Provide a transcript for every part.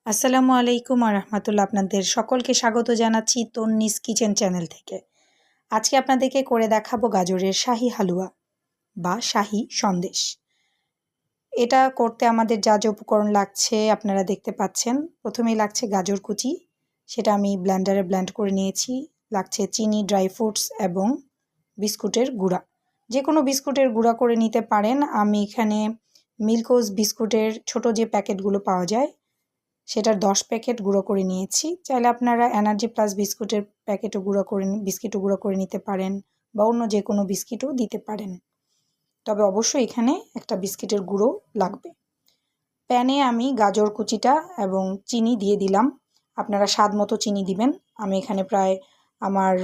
আসসালামু আলাইকুম রাহমাতুল্লাহ। আপনাদের সকলকে স্বাগত জানাচ্ছি তন্নিস কিচেন চ্যানেল থেকে। আজকে আপনাদেরকে করে দেখাবো গাজরের শাহি হালুয়া বা শাহি সন্দেশ। এটা করতে আমাদের যা যা উপকরণ লাগছে আপনারা দেখতে পাচ্ছেন। প্রথমেই লাগছে গাজর কুচি, সেটা আমি ব্লেন্ডারে ব্লেন্ড করে নিয়েছি। লাগছে চিনি, ড্রাই ফ্রুটস এবং বিস্কুটের গুঁড়া। যে কোনো বিস্কুটের গুঁড়া করে নিতে পারেন। আমি এখানে মিল্কোজ বিস্কুটের ছোট যে প্যাকেটগুলো পাওয়া যায় সেটার 10 প্যাকেট গুঁড়ো করে নিয়েছি। চাইলে আপনারা এনার্জি প্লাস বিস্কুটের বিস্কিটও গুঁড়ো করে নিতে পারেন বা অন্য যে কোনো বিস্কিটও দিতে পারেন। তবে অবশ্যই এখানে একটা বিস্কিটের গুঁড়ো লাগবে। প্যানে আমি গাজর কুচিটা এবং চিনি দিয়ে দিলাম। আপনারা স্বাদ মতো চিনি দিবেন। আমি এখানে প্রায় আমার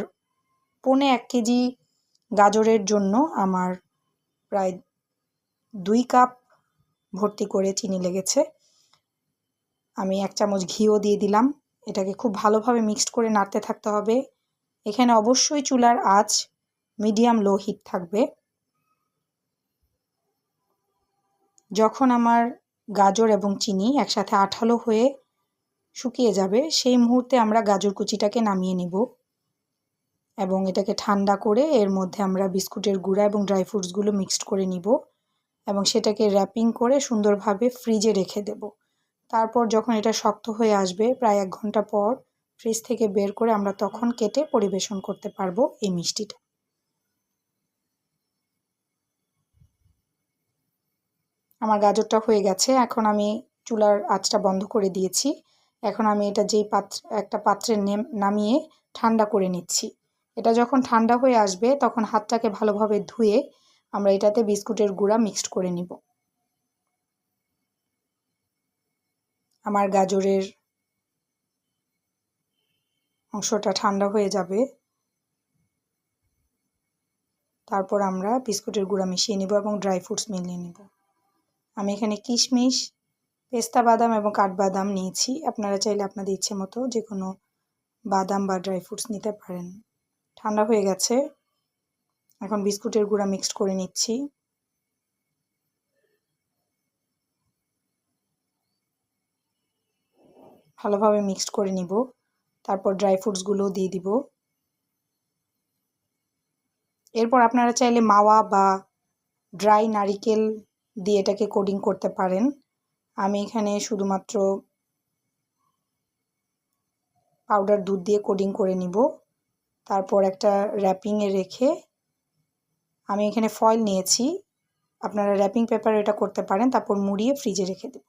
1.25 কেজি গাজরের জন্য আমার প্রায় 2 কাপ ভর্তি করে চিনি লেগেছে। আমি 1 চামচ ঘিও দিয়ে দিলাম। এটাকে খুব ভালোভাবে মিক্সড করে নাড়তে থাকতে হবে। এখানে অবশ্যই চুলার আঁচ মিডিয়াম লো হিট থাকবে। যখন আমার গাজর এবং চিনি একসাথে আঠালো হয়ে শুকিয়ে যাবে সেই মুহূর্তে আমরা গাজর কুচিটাকে নামিয়ে নেব এবং এটাকে ঠান্ডা করে এর মধ্যে আমরা বিস্কুটের গুঁড়া এবং ড্রাই ফ্রুটসগুলো মিক্সড করে নিব এবং সেটাকে র্যাপিং করে সুন্দরভাবে ফ্রিজে রেখে দেব। তারপর যখন এটা শক্ত হয়ে আসবে প্রায় 1 ঘন্টা পর ফ্রিজ থেকে বের করে আমরা তখন কেটে পরিবেশন করতে পারবো এই মিষ্টিটা। আমার গাজরটা হয়ে গেছে। এখন আমি চুলার আঁচটা বন্ধ করে দিয়েছি। এখন আমি এটা একটা পাত্রে নামিয়ে ঠান্ডা করে নিচ্ছি। এটা যখন ঠান্ডা হয়ে আসবে তখন হাতটাকে ভালোভাবে ধুয়ে আমরা এটাতে বিস্কুটের গুঁড়া মিক্সড করে নিব। আমার গাজরের অংশটা ঠান্ডা হয়ে যাবে। তারপর আমরা বিস্কুটের গুঁড়া মিশিয়ে নিব এবং ড্রাই ফ্রুটস মিলিয়ে নিব। আমি এখানে কিশমিশ, পেস্তা বাদাম এবং কাঠবাদাম নিয়েছি। আপনারা চাইলে আপনাদের ইচ্ছে মতো যে কোনো বাদাম বা ড্রাই ফ্রুটস নিতে পারেন। ঠান্ডা হয়ে গেছে। এখন বিস্কুটের গুঁড়া মিক্সড করে নিচ্ছি। ভালোভাবে মিক্সড করে নিব। তারপর ড্রাই ফ্রুটসগুলোও দিয়ে দিব। এরপর আপনারা চাইলে মাওয়া বা ড্রাই নারিকেল দিয়ে এটাকে কোডিং করতে পারেন। আমি এখানে শুধুমাত্র পাউডার দুধ দিয়ে কোডিং করে নিব। তারপর একটা র্যাপিংয়ে রেখে আমি এখানে ফয়েল নিয়েছি। আপনারা র্যাপিং পেপারে এটা করতে পারেন। তারপর মুড়িয়ে ফ্রিজে রেখে দেব।